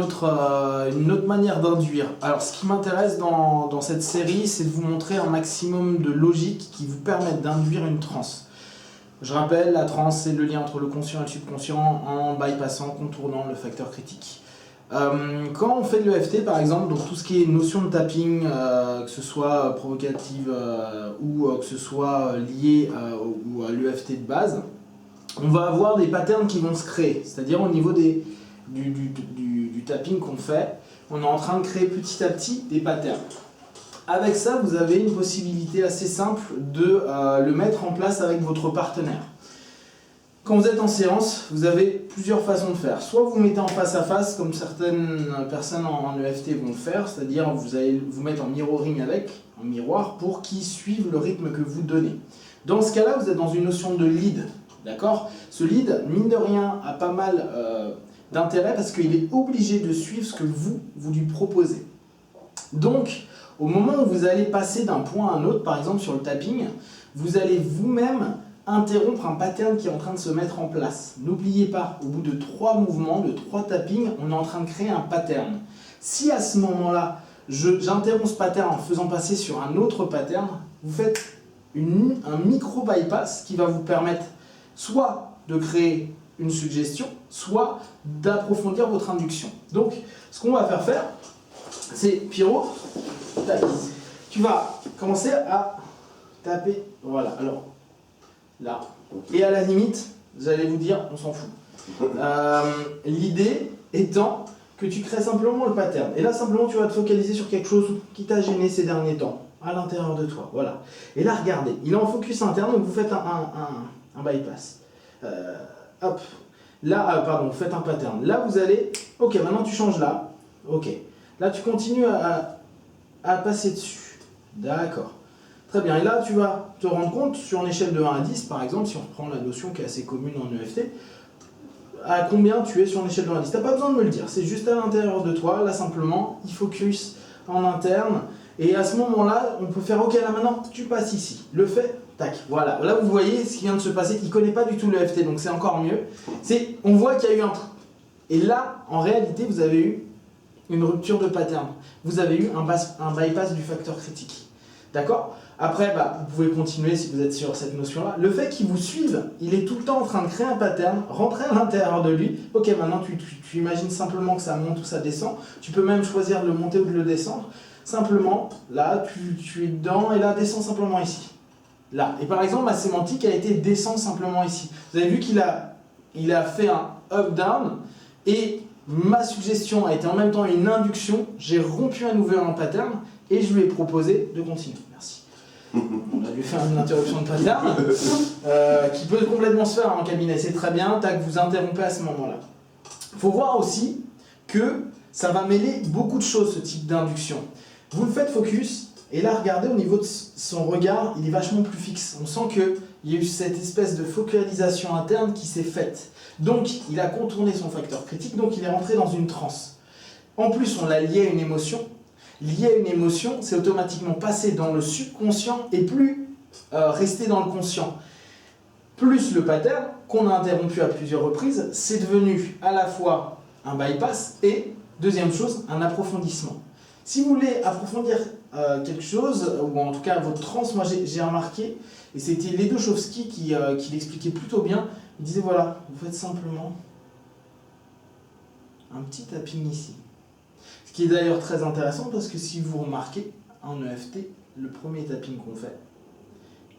une autre manière d'induire. Alors ce qui m'intéresse dans cette série, c'est de vous montrer un maximum de logique qui vous permettent d'induire une transe. Je rappelle, la transe, c'est le lien entre le conscient et le subconscient en bypassant, contournant le facteur critique. Quand on fait de l'EFT par exemple, donc tout ce qui est notion de tapping, que ce soit provocative ou que ce soit lié à l'EFT de base, on va avoir des patterns qui vont se créer, c'est-à-dire au niveau du tapping qu'on fait, on est en train de créer petit à petit des patterns. Avec ça, vous avez une possibilité assez simple de le mettre en place avec votre partenaire. Quand vous êtes en séance, vous avez plusieurs façons de faire. Soit vous mettez en face à face, comme certaines personnes en EFT vont le faire, c'est-à-dire vous allez vous mettre en mirroring avec, en miroir, pour qu'ils suivent le rythme que vous donnez. Dans ce cas-là, vous êtes dans une notion de lead. D'accord ? Ce lead, mine de rien, a pas mal d'intérêt parce qu'il est obligé de suivre ce que vous lui proposez. Donc, au moment où vous allez passer d'un point à un autre, par exemple sur le tapping, vous allez vous-même interrompre un pattern qui est en train de se mettre en place. N'oubliez pas, au bout de 3 mouvements, de 3 tappings, on est en train de créer un pattern. Si à ce moment-là, j'interromps ce pattern en faisant passer sur un autre pattern, vous faites un micro-bypass qui va vous permettre soit de créer une suggestion, soit d'approfondir votre induction. Donc, ce qu'on va faire, c'est, Pierrot, tu vas commencer à taper, voilà, alors, là. Et à la limite, j'allais vous dire, on s'en fout. L'idée étant que tu crées simplement le pattern. Et là, simplement, tu vas te focaliser sur quelque chose qui t'a gêné ces derniers temps, à l'intérieur de toi, voilà. Et là, regardez, il est en focus interne, donc vous faites un bypass. Hop, là, pardon, vous faites un pattern. Là, vous allez, ok, maintenant tu changes là, ok. Là, tu continues à passer dessus, d'accord. Très bien, et là, tu vas te rendre compte, sur une échelle de 1 à 10, par exemple, si on reprend la notion qui est assez commune en EFT, à combien tu es sur une échelle de 1 à 10. Tu n'as pas besoin de me le dire, c'est juste à l'intérieur de toi, là, simplement, il focus en interne, et à ce moment-là, on peut faire, ok, là, maintenant, tu passes ici. Le fait, tac, voilà. Là, vous voyez ce qui vient de se passer, il ne connaît pas du tout l'EFT, donc c'est encore mieux. On voit qu'il y a eu un truc. Et là, en réalité, vous avez eu une rupture de pattern. Vous avez eu un bypass du facteur critique. D'accord ? Après, vous pouvez continuer si vous êtes sur cette notion-là. Le fait qu'il vous suive, il est tout le temps en train de créer un pattern, rentrer à l'intérieur de lui. Ok, maintenant tu imagines simplement que ça monte ou ça descend. Tu peux même choisir de le monter ou de le descendre. Simplement, là, tu es dedans et là, descends simplement ici. Là. Et par exemple, ma sémantique a été descend simplement ici. Vous avez vu qu'il a fait un up-down et ma suggestion a été en même temps une induction. J'ai rompu à nouveau un pattern et je lui ai proposé de continuer. Merci. On a dû faire une interruption de pattern qui peut complètement se faire en cabinet. C'est très bien, tac, vous interrompez à ce moment-là. Il faut voir aussi que ça va mêler beaucoup de choses, ce type d'induction. Vous le faites focus, et là, regardez, au niveau de son regard, il est vachement plus fixe. On sent qu'il y a eu cette espèce de focalisation interne qui s'est faite. Donc, il a contourné son facteur critique, donc il est rentré dans une transe. En plus, on l'a lié à une émotion. Lié à une émotion, c'est automatiquement passer dans le subconscient et plus rester dans le conscient. Plus le pattern, qu'on a interrompu à plusieurs reprises, c'est devenu à la fois un bypass et, deuxième chose, un approfondissement. Si vous voulez approfondir quelque chose, ou en tout cas votre transe, moi j'ai remarqué, et c'était Ledochovski qui l'expliquait plutôt bien, il disait voilà, vous faites simplement un petit tapping ici. Ce qui est d'ailleurs très intéressant parce que si vous remarquez, en EFT, le premier tapping qu'on fait,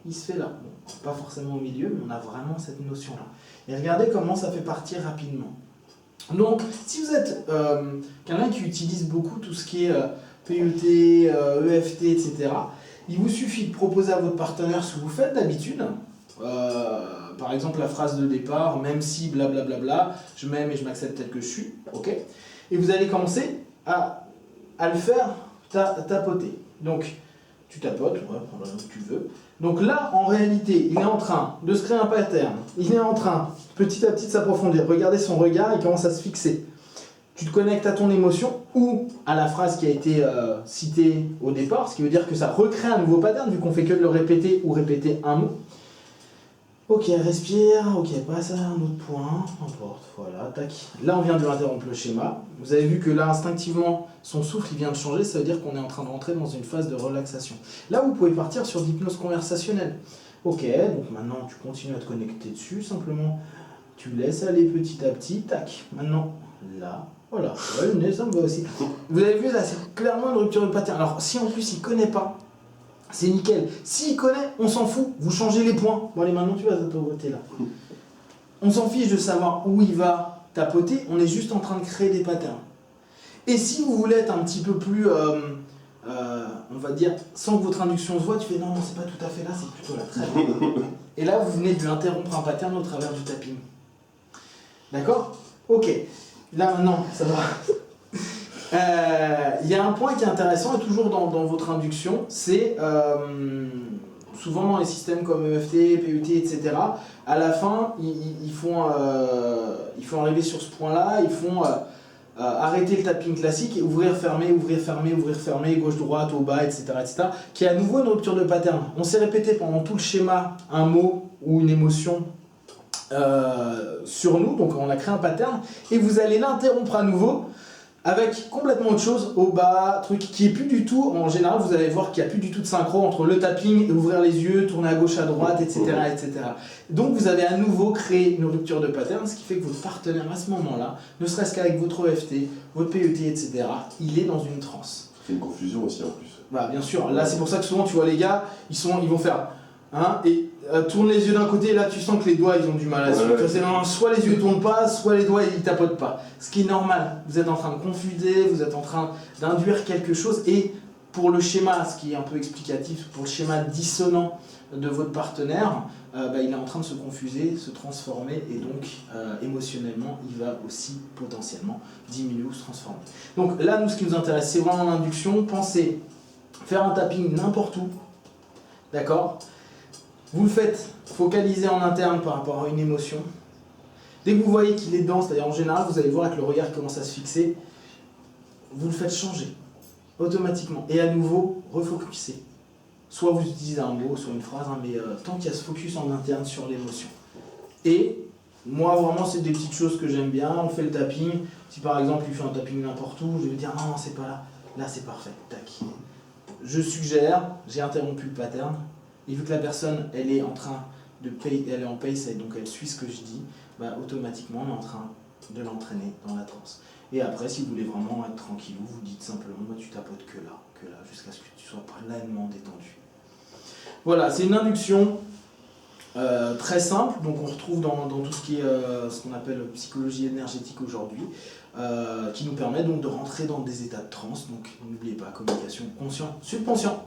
il se fait là. Bon, pas forcément au milieu, mais on a vraiment cette notion-là. Et regardez comment ça fait partir rapidement. Donc, si vous êtes quelqu'un qui utilise beaucoup tout ce qui est PET, EFT, etc., il vous suffit de proposer à votre partenaire ce que vous faites d'habitude. Par exemple, la phrase de départ, même si blablabla, je m'aime et je m'accepte tel que je suis. Ok. Et vous allez commencer à le faire tapoter. Donc, tu tapotes, ouais, prends le nom que tu veux. Donc là, en réalité, il est en train de se créer un pattern. Il est en train, petit à petit, de s'approfondir. Regardez son regard, il commence à se fixer. Tu te connectes à ton émotion ou à la phrase qui a été citée au départ, ce qui veut dire que ça recrée un nouveau pattern, vu qu'on fait que de le répéter ou répéter un mot. Ok, respire, ok, passe à un autre point, n'importe, voilà, tac. Là, on vient de lui interrompre le schéma. Vous avez vu que là, instinctivement, son souffle, il vient de changer, ça veut dire qu'on est en train de rentrer dans une phase de relaxation. Là, vous pouvez partir sur l'hypnose conversationnelle. Ok, donc maintenant, tu continues à te connecter dessus, simplement, tu laisses aller petit à petit, tac. Maintenant, là, voilà, ouais, le nez, ça me va aussi. Vous avez vu, là, c'est clairement une rupture de pattern. Alors, si en plus, il ne connaît pas, c'est nickel. S'il connaît, on s'en fout. Vous changez les points. Bon allez, maintenant tu vas tapoter là. On s'en fiche de savoir où il va tapoter. On est juste en train de créer des patterns. Et si vous voulez être un petit peu plus, on va dire, sans que votre induction se voit, tu fais non, non, c'est pas tout à fait là, c'est plutôt là. Très bien. Et là, vous venez de lui interrompre un pattern au travers du tapping. D'accord? Ok. Là maintenant, ça va. Il y a un point qui est intéressant et toujours dans votre induction, c'est souvent dans les systèmes comme EFT, PET, etc. À la fin, ils font arriver sur ce point-là, ils font arrêter le tapping classique et ouvrir, fermer, ouvrir, fermer, ouvrir, fermer, gauche, droite, au bas, etc., etc. Qui est à nouveau une rupture de pattern. On s'est répété pendant tout le schéma un mot ou une émotion sur nous, donc on a créé un pattern et vous allez l'interrompre à nouveau avec complètement autre chose au bas, truc qui est plus du tout, en général vous allez voir qu'il n'y a plus du tout de synchro entre le tapping et ouvrir les yeux, tourner à gauche, à droite, etc., etc. Donc vous avez à nouveau créé une rupture de pattern, ce qui fait que votre partenaire à ce moment-là, ne serait-ce qu'avec votre EFT, votre PET, etc., il est dans une transe. C'est une confusion aussi en plus. Bah bien sûr, là c'est pour ça que souvent tu vois les gars, ils vont faire, et tourne les yeux d'un côté, et là tu sens que les doigts ils ont du mal à suivre. Soit les yeux ne tournent pas, soit les doigts ils tapotent pas. Ce qui est normal, vous êtes en train de confuser, vous êtes en train d'induire quelque chose, et pour le schéma, ce qui est un peu explicatif, pour le schéma dissonant de votre partenaire, il est en train de se confuser, se transformer, et donc émotionnellement il va aussi potentiellement diminuer ou se transformer. Donc là, nous ce qui nous intéresse, c'est vraiment l'induction. Pensez faire un tapping n'importe où, d'accord? Vous le faites focaliser en interne par rapport à une émotion. Dès que vous voyez qu'il est dense, d'ailleurs en général, vous allez voir que le regard commence à se fixer, vous le faites changer automatiquement. Et à nouveau, refocuser. Soit vous utilisez un mot, soit une phrase, mais tant qu'il y a ce focus en interne sur l'émotion. Et moi, vraiment, c'est des petites choses que j'aime bien. On fait le tapping. Si par exemple, il fait un tapping n'importe où, je vais lui dire non, c'est pas là. Là, c'est parfait. Tac. Je suggère, j'ai interrompu le pattern. Et vu que la personne, elle est en train de elle est en pace, donc elle suit ce que je dis, automatiquement, on est en train de l'entraîner dans la transe. Et après, si vous voulez vraiment être tranquille, vous dites simplement, tu tapotes que là, jusqu'à ce que tu sois pleinement détendu. Voilà, c'est une induction très simple, donc on retrouve dans tout ce qui est ce qu'on appelle psychologie énergétique aujourd'hui, qui nous permet donc de rentrer dans des états de transe. Donc n'oubliez pas, communication conscient, subconscient.